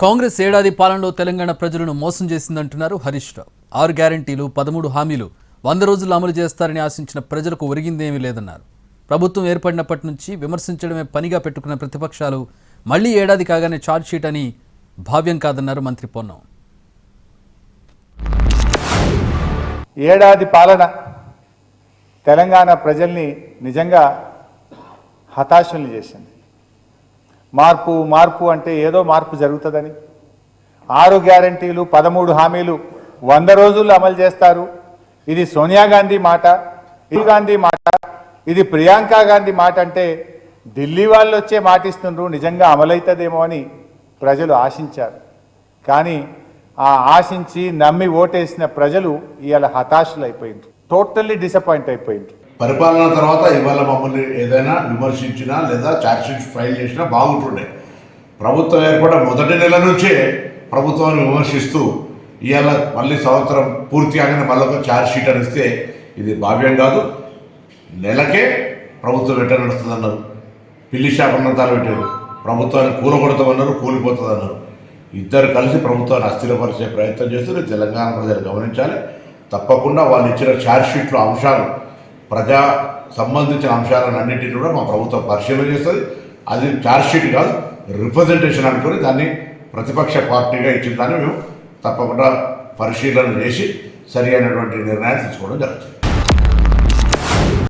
కాంగ్రెస్ ఏడాది పాలనలో తెలంగాణ ప్రజలను మోసం చేసిందంటున్నారు హరీష్ రావు. 6 గ్యారెంటీలు 13 హామీలు 100 రోజుల్లో అమలు చేస్తారని ఆశించిన ప్రజలకు ఒరిగిందేమీ లేదన్నారు. ప్రభుత్వం ఏర్పడినప్పటి నుంచి విమర్శించడమే పనిగా పెట్టుకున్న ప్రతిపక్షాలు మళ్లీ ఏడాది కాగానే ఛార్జ్ షీట్ అని భావ్యం కాదన్నారు మంత్రి పొన్నం. ఏడాది పాలన తెలంగాణ ప్రజల్ని నిజంగా హతాశుల్ని చేసింది. మార్పు మార్పు అంటే ఏదో మార్పు జరుగుతుందని 6 గ్యారెంటీలు 13 హామీలు 100 రోజుల్లో అమలు చేస్తారు. ఇది సోనియా గాంధీ మాట, రాహుల్ గాంధీ మాట, ఇది ప్రియాంక గాంధీ మాట అంటే ఢిల్లీ వాళ్ళు వచ్చే మాటిస్తుండ్రు, నిజంగా అమలవుతుందేమో అని ప్రజలు ఆశించారు. కానీ ఆ ఆశించి నమ్మి ఓటేసిన ప్రజలు ఇవాళ హతాశులైపోయింది, టోటల్లీ డిసప్పాయింట్ అయిపోయింది. పరిపాలన తర్వాత ఇవాళ మమ్మల్ని ఏదైనా విమర్శించినా లేదా ఛార్జ్షీట్ ఫైల్ చేసినా బాగుంటుండే. ప్రభుత్వం ఏర్పడిన మొదటి నెల నుంచే ప్రభుత్వాన్ని విమర్శిస్తూ ఇవాళ మళ్ళీ సంవత్సరం పూర్తి కాగానే మళ్ళీ ఒక ఛార్జ్షీట్ అని ఇస్తే ఇది భావ్యం కాదు. నెలకే ప్రభుత్వం ఎట్లా నడుస్తుందన్నారు, పిల్లి శాపనంతాలు పెట్టారు, ప్రభుత్వాన్ని కూలగొడతామన్నారు, కూలిపోతుందన్నారు. ఇద్దరు కలిసి ప్రభుత్వాన్ని అస్థిరపరిచే ప్రయత్నం చేస్తే తెలంగాణ ప్రజలు గమనించాలి. తప్పకుండా వాళ్ళు ఇచ్చిన ఛార్జ్షీట్లో అంశాలు, ప్రజా సంబంధించిన అంశాలన్నింటినీ కూడా మా ప్రభుత్వం పరిశీలన చేస్తుంది. అది ఛార్జ్షీట్ కాదు, రిప్రజెంటేషన్ అనుకుని దాన్ని ప్రతిపక్ష పార్టీగా ఇచ్చిన దాన్ని మేము తప్పకుండా పరిశీలన చేసి సరి అయినటువంటి నిర్ణయాలు తీసుకోవడం జరుగుతుంది.